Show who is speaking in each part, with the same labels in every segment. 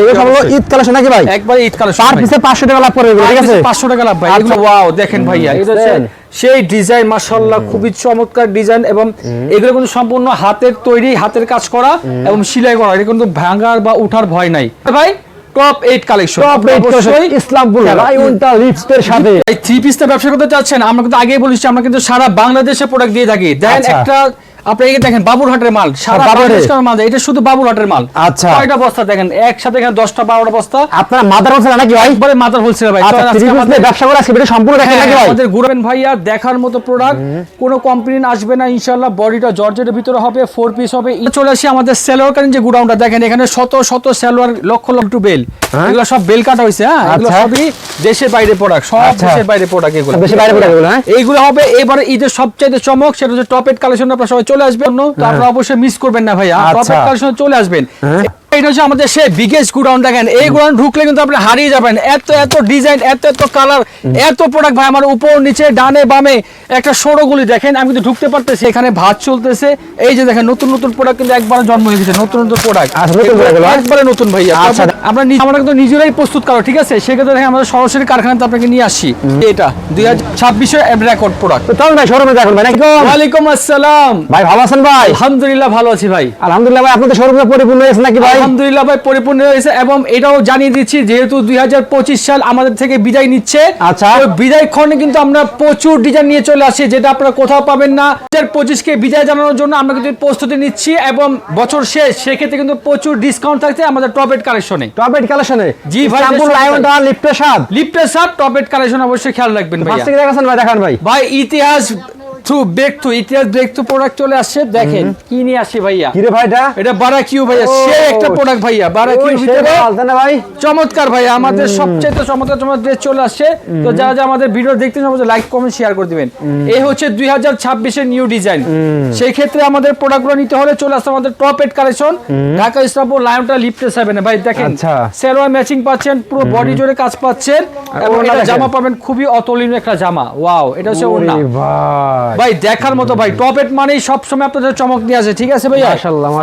Speaker 1: এগুলো হলো ঈদ কালেকশন নাকি ভাই?
Speaker 2: একবার ঈদ কালেকশন,
Speaker 1: পার পিসে 500 টাকা লাভ করে, ঠিক আছে?
Speaker 2: 500 টাকা লাভ ভাই। এগুলো ওয়াও, দেখেন ভাইয়া, এটা হচ্ছে সেই ডিজাইন, মাশাআল্লাহ খুবই চমৎকার ডিজাইন, এবং এগুলো কিন্তু সম্পূর্ণ হাতের তৈরি, হাতের কাজ করা এবং সেলাই করা, এটা কিন্তু ভাঙার বা উঠার ভয় নাই ভাই। টপ 8 কালেকশন,
Speaker 1: অবশ্যই ইসলামপুর লাইওনটা লিপসের সাথে
Speaker 2: এই থ্রি পিসটা ব্যবসা করতে চাচ্ছেন, আমরা কিন্তু আগেই বলেছি আমরা কিন্তু সারা বাংলাদেশে প্রোডাক্ট দিয়ে থাকি। দেন একটা আপনারা দেখেন বাবুরহাটের মাল, সারা বাংলাদেশের মাল, এটা শুধু বাবুরহাটের মাল।
Speaker 1: আচ্ছা,
Speaker 2: কয়টা বস্তা দেখেন একসাথে, এখানে 10টা 12টা বস্তা।
Speaker 1: আপনারা মাদার হোলসেল নাকি ভাই?
Speaker 2: একবারে মাদার হোলসেল ভাই।
Speaker 1: আচ্ছা, আজকে আমাদের ব্যবসা করে আজকে ভিডিও সম্পূর্ণ দেখেন নাকি ভাই?
Speaker 2: আমাদের গুড়বেন ভাইয়া, দেখার মতো প্রোডাক্ট, কোনো কমপ্লেইন আসবে না ইনশাআল্লাহ। বডিটা জর্জেটের ভিতরে হবে, 4 পিস হবে। চলে আসি আমাদের সেলোয়ার কাটিং যে গুডাউনটা, দেখেন এখানে শত শত সেলোয়ার, লক্ষ লক্ষ টু বেল, এগুলো সব বেল কাটা হইছে। হ্যাঁ, এগুলো সবই দেশের বাইরে প্রোডাক্ট, সব দেশের বাইরে প্রোডাক্ট, এগুলো
Speaker 1: দেশের বাইরে প্রোডাক্ট এগুলো। হ্যাঁ,
Speaker 2: এইগুলো হবে এবারে ঈদের সবচেয়ে চমক, সেটা হচ্ছে টপ 8 কালেকশন। আপনারা সবাই চলে আসবেন, তো আপনারা অবশ্যই মিস করবেন না ভাইয়া, টপ 8 কালেকশন চলে আসবেন। এটা হচ্ছে আমাদের সেই বিগেস্ট গুডাউন। দেখেন এই গুডাউন ঢুকলে কিন্তু আপনি হারিয়ে যাবেন, এত এত ডিজাইন, এত এত কালার, এত প্রোডাক্ট ভাই। আমার উপর নিচে ডানে বামে একটা সরোগুলি দেখেন, আমি কিন্তু ঢুকতে পারতেছি। এখানে ভাত চলতেছে, এই যে দেখেন নতুন নতুন প্রোডাক্ট কিন্তু একবার জন্ম হয়ে গেছে, নতুন নতুন প্রোডাক্ট, একবারে নতুন ভাইয়া। আমরা কিন্তু নিজেরাই প্রস্তুত করা, ঠিক আছে? সেক্ষেত্রে দেখেন আমাদের সরাসরি কারখানাতে আপনাকে নিয়ে আসি। এটা 2026 এর রেকর্ড প্রোডাক্ট।
Speaker 1: তো তাহলে ভাই শোরুমে দেখুন ভাই।
Speaker 2: ওয়ালাইকুম আসসালাম
Speaker 1: ভাই, ভালো আছেন ভাই?
Speaker 2: আলহামদুলিল্লাহ ভালো আছি ভাই।
Speaker 1: আলহামদুলিল্লাহ ভাই, আপনাদের শোরুমে পরিপূর্ণ হয়েছে নাকি ভাই?
Speaker 2: আলহামদুলিল্লাহ ভাই, পরিপূর্ণ হয়েছে, এবং এটাও জানিয়ে দিচ্ছি যেহেতু 2025 সাল আমাদের থেকে বিদায় নিচ্ছে।
Speaker 1: আচ্ছা,
Speaker 2: ওই বিদায় ক্ষণে কিন্তু আমরা প্রচুর ডিজাইন নিয়ে চলে আসি, যেটা আপনারা কোথাও পাবেন না। 2025 কে বিদায় জানানোর জন্য আমরা কিন্তু প্রস্তুতি নিচ্ছি, এবং বছর শেষ সেক্ষেত্রে কিন্তু প্রচুর ডিসকাউন্ট থাকছে আমাদের টপ 8 কালেকশনে।
Speaker 1: টপ 8 কালেকশনে
Speaker 2: জি ভাই,
Speaker 1: ইসলামপুর লাইওনটা লিফটের সাথে,
Speaker 2: লিফটের সাথে টপ 8 কালেকশন অবশ্যই খেয়াল রাখবেন ভাই।
Speaker 1: আজকে দেখাছেন ভাই, দেখান ভাই।
Speaker 2: ভাই ইতিহাস ইতিহাস ব্রেক থ্রু প্রোডাক্ট চলে আসছে, দেখেন কি নিয়ে আসি ভাইয়া।
Speaker 1: কি রে ভাই
Speaker 2: এটা বারাকিউ ভাইয়া, সেই একটা প্রোডাক্ট ভাইয়া। বারাকিউ ভিতরে
Speaker 1: ভাই
Speaker 2: চমৎকার ভাইয়া, আমাদের সবচেয়ে চমৎকার ড্রেস চলে আসছে। তো যারা যারা আমাদের ভিডিও দেখতেছেন অবশ্যই লাইক কমেন্ট শেয়ার করে দিবেন। এই হচ্ছে 2026 এর নিউ ডিজাইন। সেই ক্ষেত্রে আমাদের প্রোডাক্টগুলো নিতে হলে চলে আসতে আমাদের টপ 8 কালেকশন, ঢাকা ইসলামপুর লায়নটা লিফটে 7 ভাই। দেখেন সেলোয়ার ম্যাচিং পাচ্ছেন, পুরো বডি জুড়ে কাজ পাচ্ছেন, এবং এটা জামা পাবেন খুবই অতুলনীয় একটা জামা। ওয়াও, এটা হচ্ছে ওড়না ভাই, দেখার মতো ভাই। টপ 8 মানেই সব সময় আপনাদের চমক দিয়ে আসে, ঠিক আছে ভাইয়া?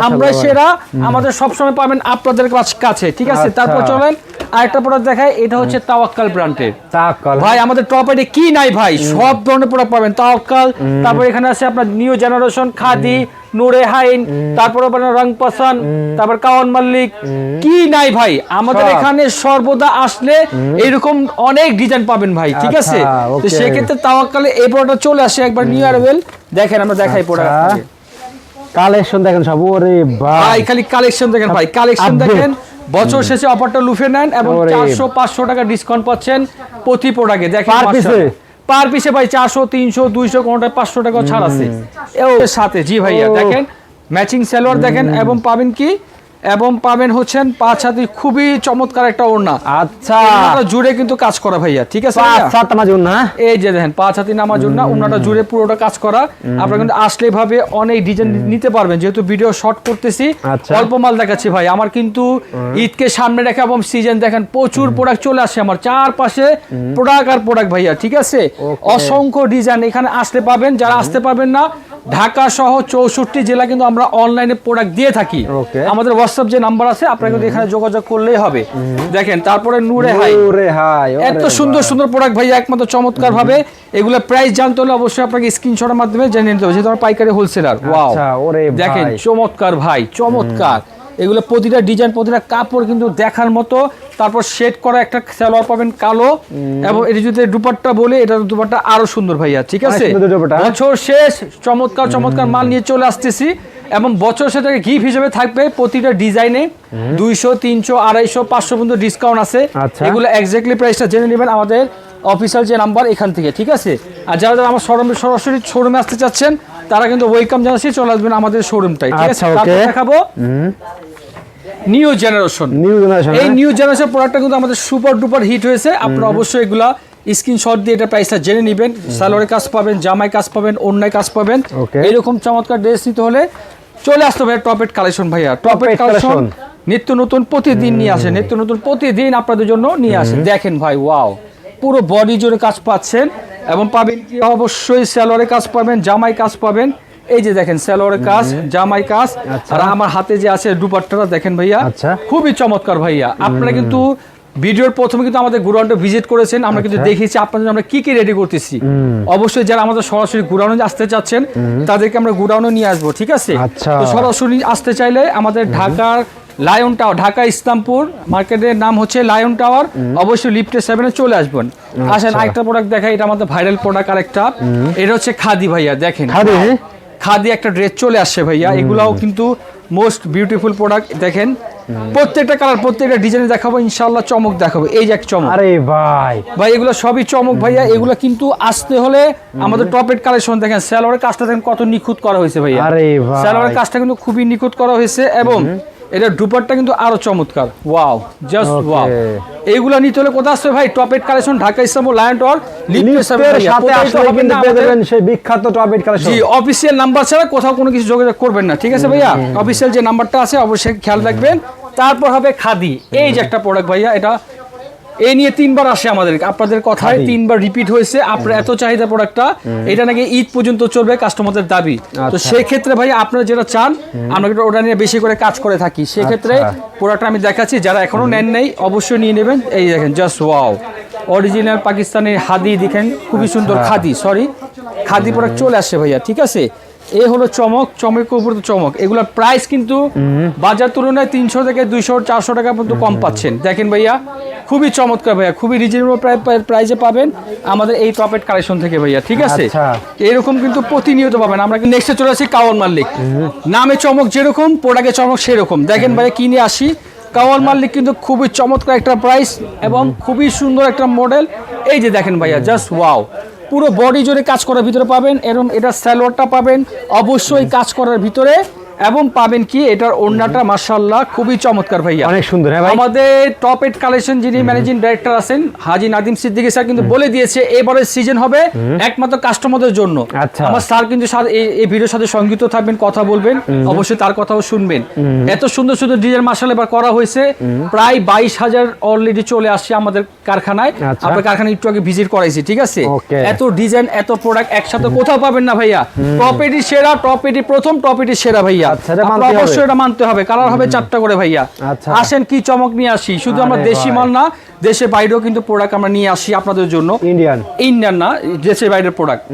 Speaker 2: আমরা সেরা, আমাদের সব সময় পাবেন আপনাদের কাছে, ঠিক আছে? তারপর চলেন আরেকটা প্রোডাক্ট দেখাই। এটা হচ্ছে তাওয়াক্কাল ব্র্যান্ডের ভাই। আমাদের টপ 8 কি নাই ভাই, সব ধরনের প্রোডাক্ট পাবেন। তাওয়াক্কাল, তারপর এখানে আছে আপনার নিউ জেনারেশন খাদি, নূরে হাইন, তারপর আপনার রং পাসান, তারপর কাওয়ান মাল্লিক, কি নাই ভাই আমাদের এখানে। সর্বদা আসলে এইরকম অনেক ডিজাইন পাবেন ভাই, ঠিক আছে? তো সেক্ষেত্রে তাওয়াক্কালে এই প্রোডাক্টটা চলে আসে একবার নিউ অ্যারাইভেল। দেখেন আমরা দেখাই প্রোডাক্ট
Speaker 1: কালেকশন দেখেন সব। ওরে
Speaker 2: ভাই খালি কালেকশন দেখেন ভাই, কালেকশন দেখেন। বছর শেষে অফারটা লুফে নেন, এবং 400-500 টাকা ডিসকাউন্ট পাচ্ছেন প্রতি প্রোডাক্টে। দেখেন পার পিসে ভাই 400, 300, 200, কোনটা 500 টাকা ছাড় আছে এর সাথে। জি ভাইয়া, দেখেন ম্যাচিং সালোয়ার দেখেন, এবং পাবেন কি, এবং পাবেন হচ্ছেন 5 হাতি খুবই চমৎকার একটা ওড়না।
Speaker 1: আচ্ছা,
Speaker 2: জুড়ে কিন্তু কাজ করা ভাইয়া, ঠিক আছে? এই যে দেখেন 5 হাতি নামাজ ওড়না, ওড়নাটা জুড়ে পুরোটা কাজ করা। আপনারা কিন্তু আসলে ভাবে অনেক ডিজাইন নিতে পারবেন, যেহেতু ভিডিও শর্ট করতেছি, অল্প মাল দেখাচ্ছি ভাই। আমার কিন্তু ঈদকে সামনে রেখে এবং সিজন দেখেন প্রচুর প্রোডাক্ট চলে আসে আমার চারপাশে, প্রোডাক্ট আর প্রোডাক্ট ভাইয়া, ঠিক আছে? অসংখ্য ডিজাইন এখানে আসলে পাবেন। যারা আসতে পারবেন না, ঢাকা সহ 64 জেলা কিন্তু আমরা অনলাইনে প্রোডাক্ট দিয়ে থাকি। আমাদের হোয়াটসঅ্যাপ যে নাম্বার আছে, আপনারা কিন্তু এখানে যোগাযোগ করলেই হবে। দেখেন তারপরে নূরে হাই, এত সুন্দর সুন্দর প্রোডাক্ট ভাই, একমাত্র চমৎকার ভাবে। এগুলো প্রাইস জানতে হলে অবশ্যই আপনাকে স্ক্রিনশটের মাধ্যমে জেনে নিতে হবে, যেহেতু আমরা পাইকারি হোলসেলার। ওয়াও, দেখেন চমৎকার ভাই, চমৎকার। এগুলো প্রতিটা ডিজাইন, প্রতিটা কাপড় কিন্তু দেখার মতো। তারপর শেড করা একটা সালোয়ার পাবেন কালো, এবং এটা যদি দুপাট্টা বলে, এটা দুপাট্টা আরো সুন্দর ভাইয়া, ঠিক আছে? বছর শেষ চমৎকার চমৎকার মাল নিয়ে চলে আসতেছি, এবং বছর শেষে গিফট হিসেবে থাকবে প্রতিটা ডিজাইনে 200, 300, 250, 500 পর্যন্ত ডিসকাউন্ট আছে। এগুলো এক্স্যাক্টলি প্রাইসটা জেনে নেবেন আমাদের অফিসিয়াল যে নাম্বার এখান থেকে, ঠিক আছে? আর যারা যারা আমার সরাসরি শোরুমে আসতে চাচ্ছেন, তারা কিন্তু ওয়েলকাম জানাচ্ছি, চলে আসবেন আমাদের শোরুমটাই, ঠিক আছে? তারপর দেখাবো নিউ জেনারেশন। এই নিউ জেনারেশন প্রোডাক্টটা কিন্তু আমাদের সুপার ডুপার হিট হয়েছে। আপনারা অবশ্যই এগুলা স্ক্রিনশট দিয়ে এটা প্রাইসটা জেনে নেবেন। সালোয়ারের কাজ পাবেন, জামায় কাজ পাবেন, ওড়নায় কাজ পাবেন। এরকম চমৎকার ড্রেস নিতে হলে চলে আসতে হবে টপ 8 কালেকশন ভাইয়া। টপ 8 কালেকশন নিত্য নতুন প্রতিদিন নিয়ে আসে, নিত্য নতুন প্রতিদিন আপনাদের জন্য নিয়ে আসে। দেখেন ভাই, ওয়াও, পুরো বডি জুড়ে কাজ পাচ্ছেন, এবং পাবেন কি অবশ্যই সালোয়ারের কাজ পাবেন, জামায় কাজ পাবেন, এই যে দেখেন সালোয়ারের কাজ, জামাই কাজ, আর আমার হাতে যে আছে দুপাট্টাটা দেখেন ভাইয়া, খুবই চমৎকার ভাইয়া। আপনারা কিন্তু ভিডিওর প্রথমে কিন্তু আমাদের গোডাউনটা ভিজিট করেছেন, আমরা কিন্তু দেখিয়েছি আপনাদের আমরা কি কি রেডি করতেছি। অবশ্যই যারা আমাদের সরাসরি গোডাউনে আসতে চাচ্ছেন তাদেরকে আমরা গোডাউনে নিয়ে আসবো, ঠিক আছে? তো সরাসরি আসতে চাইলে আমাদের ঢাকার লায়ন টাওয়ার, ঢাকা ইসলামপুর মার্কেটের নাম হচ্ছে লায়ন টাওয়ার, অবশ্যই লিফটে 7-এ চলে আসবেন। আসেন আরেকটা প্রোডাক্ট দেখাই, এটা আমাদের ভাইরাল প্রোডাক্ট আরেকটা, এটা হচ্ছে খাদি ভাইয়া। দেখেন খাদি একটা ড্রেস চলে আসছে ভাইয়া, এগুলাও কিন্তু মোস্ট বিউটিফুল প্রোডাক্ট। দেখেন প্রত্যেকটা কালার, প্রত্যেকটা ডিজাইনে দেখাবো ইনশাআল্লাহ, চমক দেখাবো। এই যে এক চমক,
Speaker 1: আরে ভাই
Speaker 2: এগুলো সবই চমক ভাইয়া। এগুলো কিন্তু আসতে হলে আমাদের টপের কালেকশন দেখেন, সালোয়ারের কাজটা দেখেন কত নিখুঁত করা হয়েছে ভাইয়া। সালোয়ারের কাজটা কিন্তু খুবই নিখুঁত করা হয়েছে, এবং এটা দুপাট্টা কিন্তু আরো চমৎকার। Wow, just wow. এইগুলা নিতে হলে কোথায় আসবে ভাই? Top 8 collection, Dhaka Islampur lion tower লিফটের সাথে আসলে কিন্তু পেয়ে যাবেন সেই বিখ্যাত টপ 8 কালেকশন। জি, অফিশিয়াল নাম্বার ছাড়া কোথাও কোনো কিছু যোগাযোগ করবেন না, ঠিক আছে ভাইয়া? অফিশিয়াল যে নাম্বারটা আছে অবশ্যই খেয়াল রাখবেন। তারপর হবে খাদি। এই যে একটা প্রোডাক্ট ভাইয়া, এটা এই নিয়ে 3বার আসে আমাদের, আপনাদের কথায় 3বার রিপিট হয়েছে। আপনার এত চাহিদা প্রোডাক্টটা, এটা নাকি ঈদ পর্যন্ত চলবে কাস্টমারদের দাবি। তো সেই ক্ষেত্রে ভাই আপনারা যেটা চান আমরা কিন্তু ওটা নিয়ে বেশি করে কাজ করে থাকি। সেই ক্ষেত্রে প্রোডাক্টটা আমি দেখাচ্ছি, যারা এখনো নেন নাই অবশ্যই নিয়ে নেবেন। এই দেখেন জাস্ট ওয়াও, অরিজিনাল পাকিস্তানের খাদি, দেখেন খুবই সুন্দর খাদি প্রোডাক্ট চলে আসছে ভাইয়া, ঠিক আছে? এই হলো চমক, চমকের উপর চমক। এগুলোর প্রাইস কিন্তু বাজার তুলনায় 300 থেকে 200-400 টাকা পর্যন্ত কম পাচ্ছেন। দেখেন ভাইয়া খুবই চমৎকার ভাইয়া, খুবই রিজনেবল প্রাইসে পাবেন আমাদের এই টপ 8 কালেকশন থেকে ভাইয়া, ঠিক আছে? এরকম কিন্তু প্রতিনিয়ত পাবেন। আমরা নেক্সটে চলে আসি কাওয়াল মাল্লিক। নামে চমক যেরকম, প্রোডাক্টে চমক সেরকম। দেখেন ভাইয়া কি নিয়ে আসি, কাওয়াল মাল্লিক কিন্তু খুবই চমৎকার একটা প্রাইস এবং খুবই সুন্দর একটা মডেল। এই যে দেখেন ভাইয়া জাস্ট ওয়াও, পুরো বডি জুড়ে কাজ করার ভিতরে পাবেন, এরকম এটা সালোয়ারটা পাবেন অবশ্যই কাজ করার ভিতরে, এবং পাবেন কি এটার ওড়নাটা মাশাআল্লাহ খুবই চমৎকার ভাইয়া, অনেক সুন্দর। হ্যাঁ ভাই, আমাদের টপ 8 কালেকশন যিনি ম্যানেজিং ডাইরেক্টর আছেন হাজী নাদিম সিদ্দিকী স্যার কিন্তু বলে দিয়েছে এবারের সিজন হবে একমাত্র কাস্টমারদের জন্য। আমার স্যার কিন্তু এই ভিডিওর সাথে সংযুক্ত থাকবেন, কথা বলবেন, অবশ্যই তার কথাও শুনবেন। এত সুন্দর সুন্দর ডিজাইন মাশাআল্লাহ এবার করা হয়েছে, প্রায় 22,000 অলরেডি চলে আসছে আমাদের কারখানায়। আপনার কারখানায় একটু আগে ভিজিট করাইছি, ঠিক আছে? এত ডিজাইন এত প্রোডাক্ট একসাথে কোথাও পাবেন না ভাইয়া। টপ 8 সেরা, টপ 8 প্রথম, টপ 8 সেরা ভাইয়া। অবশ্যই এটা মানতে হবে। কালার হবে 4টা করে ভাইয়া। আসেন কি চমক নিয়ে আসি, শুধু আমরা দেশি মাল না, দেশের বাইরেও কিন্তু প্রোডাক্ট আমরা নিয়ে আসি আপনাদের জন্য। ইন্ডিয়ান না, দেশের বাইরের প্রোডাক্ট,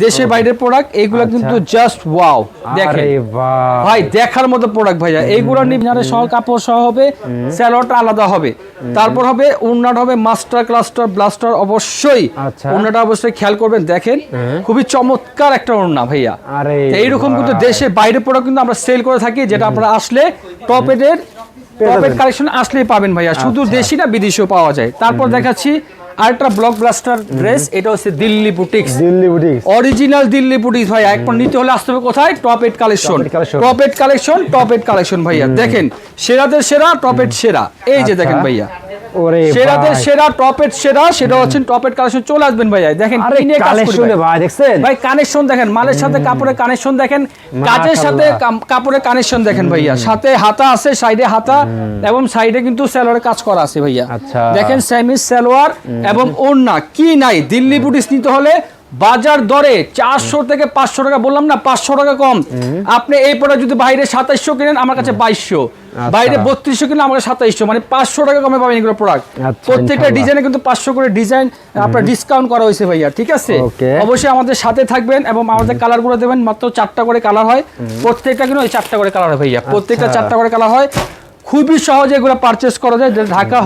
Speaker 2: দেশের বাইরের প্রোডাক্ট এইগুলো কিন্তু জাস্ট ওয়াও। দেখেন ভাই দেখার মতো প্রোডাক্ট ভাইয়া। এইগুলো নিয়ে সহ কাপড় সহ হবে, স্যালোয়ারটা আলাদা হবে, তারপর হবে ওড়নাটা হবে মাস্টার ক্লাস্টার ব্লাস্টার। অবশ্যই ওড়নাটা অবশ্যই খেয়াল করবেন, দেখেন খুবই চমৎকার একটা ওড়না ভাইয়া। এইরকম কিন্তু দেশের বাইরের প্রোডাক্ট কিন্তু আমরা সেল করে থাকি, যেটা আপনারা আসলে টপ 8 কালেকশন আসলেই পাবেন ভাইয়া। শুধু দেশি না বিদেশিও পাওয়া যায়। তারপর দেখাচ্ছি আরেকটা ব্লকবাস্টার ড্রেস, এটা হচ্ছে Delhi boutiques, original Delhi boutiques ভাইয়া। একবার নিতে হলে আসতে হবে কোথায়? Top 8 collection, top 8 collection, top 8 collection ভাইয়া। দেখেন সেরাদের সেরা, টপ 8 সেরা। এই যে দেখেন ভাইয়া সেরাদের সেরা, টপ 8 সেরা, সেটা হচ্ছে টপ 8 কালেকশন। চলে আসবেন ভাইয়া, দেখেন ভাই কানেকশন দেখেন, মালের সাথে কাপড়ের কানেকশন দেখেন, কাজের সাথে কাপড়ের কানেকশন দেখেন ভাইয়া। সাথে হাতা আছে, সাইডে হাতা এবং সাইডে কিন্তু সালোয়ারের কাজ করা আছে ভাইয়া। দেখেন সেমি সালোয়ার এবং ওড়না কি নাই। দিল্লি বুটিক্স নিতে হলে বাজার দরে 400 থেকে 500 টাকা, বললাম না 500 টাকা কম। আপনি এই প্রোডাক্ট যদি বাইরে 2700 কিনেন আমার কাছে 2200, বাইরে 3200 কিনেন আমার কাছে 2700, মানে 500 টাকা কমে পাবেন এগুলো প্রোডাক্ট। প্রত্যেকটা ডিজাইনে কিন্তু 500 করে ডিজাইন আপনার ডিসকাউন্ট করা হয়েছে ভাইয়া, ঠিক আছে? অবশ্যই আমাদের সাথে থাকবেন এবং আমাদের কালারগুলো দেবেন, মাত্র 4টা করে কালার হয় প্রত্যেকটা, কিন্তু 4টা করে কালার হয় ভাইয়া, প্রত্যেকটা 4টা করে কালার হয়। খুবই সহজে এগুলো পারচেস করা যায়, ঢাকা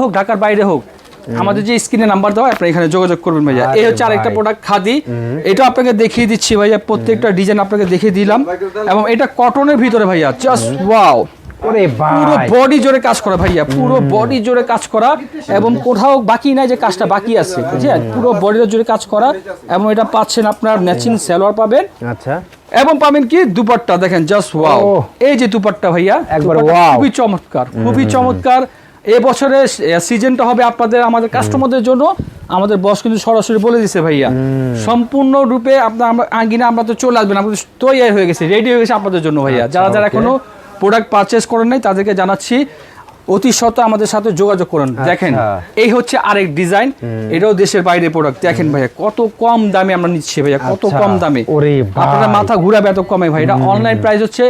Speaker 2: হোক ঢাকার বাইরে হোক। আমাদের যে স্ক্রিনে নাম্বার দেওয়া আপনি এখানে যোগাযোগ করবেন ভাইয়া। এই হচ্ছে আরেকটা প্রোডাক্ট খাদি, এটা আপনাকে দেখিয়ে দিচ্ছি ভাইয়া, প্রত্যেকটা ডিজাইন আপনাকে দেখিয়ে দিলাম। এবং এটা কটনের ভিতরে ভাইয়া, জাস্ট ওয়াও, পুরো বডি জোরে কাজ করা ভাইয়া, পুরো বডি জোরে কাজ করা এবং কোথাও বাকি নাই যে কাজটা বাকি আছে, বুঝছেন? পুরো বডি জোরে কাজ করা। এবং এটা পাচ্ছেন আপনার ম্যাচিং সালোয়ার পাবেন, এবং পাবেন কি দুপাট্টা। দেখেন জাস্ট ওয়াও, এই যে দুপাট্টা ভাইয়া, খুবই চমৎকার, খুবই চমৎকার। এবছরের সিজনটা হবে আপনাদের আমাদের কাস্টমারদের জন্য। আমাদের বস কিন্তু সরাসরি বলে দিচ্ছে ভাইয়া সম্পূর্ণ রূপে আপনার আঙ্গিনা আমরা তো চলে আসবেন, আমাদের তৈরি হয়ে গেছে, রেডি হয়ে গেছে আপনাদের জন্য ভাইয়া। যারা যারা এখনো প্রোডাক্ট পারচেস করেন নাই তাদেরকে জানাচ্ছি অতি সত্ত্বর আমাদের সাথে যোগাযোগ করুন। দেখেন এই হচ্ছে আরেক ডিজাইন, এটাও দেশের বাইরে প্রোডাক্ট। দেখেন ভাইয়া কত কম দামে আমরা নিচ্ছি ভাইয়া, কত কম দামে, আপনারা মাথা ঘুরাবে এত কমে ভাই। এটা অনলাইন প্রাইস হচ্ছে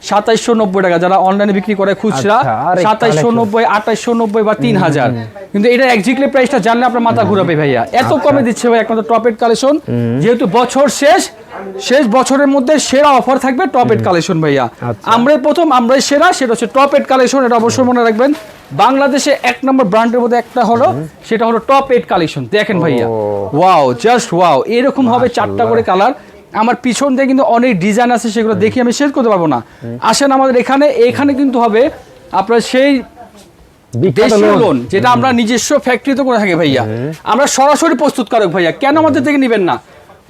Speaker 2: 2790 টাকা, যারা অনলাইনে বিক্রি করে খুচরা 2790, 2890 বা 3000, কিন্তু এটা এক্স্যাক্টলি প্রাইসটা জানলে আপনার মাথা ঘুরাবে ভাইয়া, এত কমে দিচ্ছে ভাই একমাত্র টপ এড কালেকশন। যেহেতু বছর শেষ বছরের মধ্যে সেরা অফার থাকবে টপ এড কালেকশন ভাইয়া। আমরাই প্রথম, আমরাই সেরা, সেটা হচ্ছে টপ এড কালেকশন। এটা অবশ্যই মনে রাখবেন, বাংলাদেশে 1 নম্বর ব্র্যান্ডের মধ্যে একটা হলো, সেটা হলো টপ এড কালেকশন। দেখেন ভাইয়া, ওয়াও, জাস্ট ওয়াও, এরকম হবে 4টা করে কালার। আমার পিছন দিয়ে কিন্তু অনেক ডিজাইন আছে, সেগুলো দেখে আমি শেয়ার করতে পারবো না। আসেন আমাদের এখানে কিন্তু হবে আপনার সেই দেশীয় লোন, যেটা আমরা নিজস্ব ফ্যাক্টরিতে করে থাকি ভাইয়া। আমরা সরাসরি প্রস্তুতকারক ভাইয়া, কেন আমাদের থেকে নেবেন না?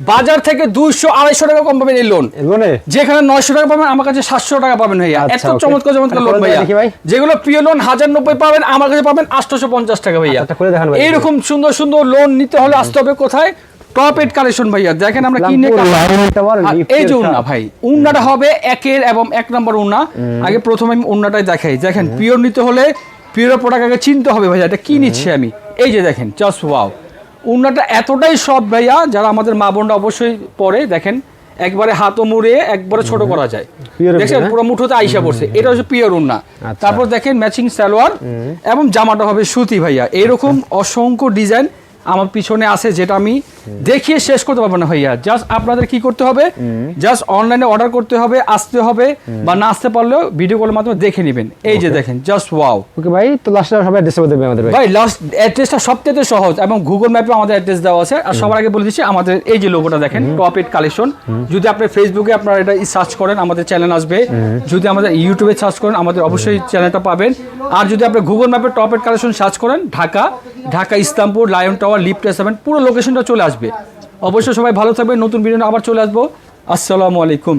Speaker 2: বাজার থেকে 200-250 টাকা কম পাবেন এই লোন, যেখানে 900 টাকা পাবেন আমার কাছে 700 টাকা পাবেন ভাইয়া। এত চমৎকার লোন ভাইয়া, যেগুলো প্রিয় লোন 1090 পাবেন আমার কাছে পাবেন 850 টাকা ভাইয়া। এইরকম সুন্দর সুন্দর লোন নিতে হলে আসতে হবে কোথায়? টপ এড কালেকশন ভাইয়া। দেখেন আমরা কি এই যে উন্না ভাই, উন্নাটা হবে 1 নম্বর উন্না। আগে প্রথমে আমি উন্নাটাই দেখাই। দেখেন পিওর নিতে হলে পিওর প্রোডাক্ট আগে চিনতে হবে ভাইয়া, এটা কি নিচ্ছি আমি। এই যে দেখেন, জাস্ট ওয়াও, উন্নাটা এতটাই সফট ভাইয়া, যারা আমাদের মা বোনরা অবশ্যই পরে। দেখেন একবারে হাতও মুড়ে একবারে ছোট করা যায়, দেখছেন পুরো মুঠোতে আইসা পড়ছে। এটা হচ্ছে পিওর উন্না। তারপর দেখেন ম্যাচিং সালোয়ার এবং জামাটা হবে সুতি ভাইয়া। এরকম অসংখ্য ডিজাইন আমার পিছনে আছে, যেটা আমি দেখিয়ে শেষ করতে পারবো না ভাইয়া। জাস্ট আপনাদের কি করতে হবে? জাস্ট অনলাইনে অর্ডার করতে হবে, আসতে হবে, বা না আসতে পারলেও ভিডিও কলের মাধ্যমে দেখে নেবেন। এই যে দেখেন, জাস্ট ওয়াও।
Speaker 1: ওকে ভাই, তো লাস্টে সবাই অ্যাড্রেস বলে দেবে আমাদের
Speaker 2: ভাই। লাস্ট অ্যাড্রেসটা সবথেকে সহজ, এবং গুগল ম্যাপে আমাদের অ্যাড্রেস দেওয়া আছে। আর সবার আগে বলে দিচ্ছি, আমাদের এই যে লোগোটা দেখেন, টপ এড কালেকশন। যদি আপনি ফেসবুকে আপনারা এটা সার্চ করেন আমাদের চ্যানেল আসবে, যদি আমাদের ইউটিউবে সার্চ করেন আমাদের অবশ্যই চ্যানেলটা পাবেন। আর যদি আপনি গুগল ম্যাপে টপ এড কালেকশন সার্চ করেন, Dhaka Islampur, lion tower, lift 7, পুরো লোকেশনটা চলে আসবে। অবশ্যই সবাই ভালো থাকবে, নতুন ভিডিও আবার চলে আসবো। আসসালামু আলাইকুম।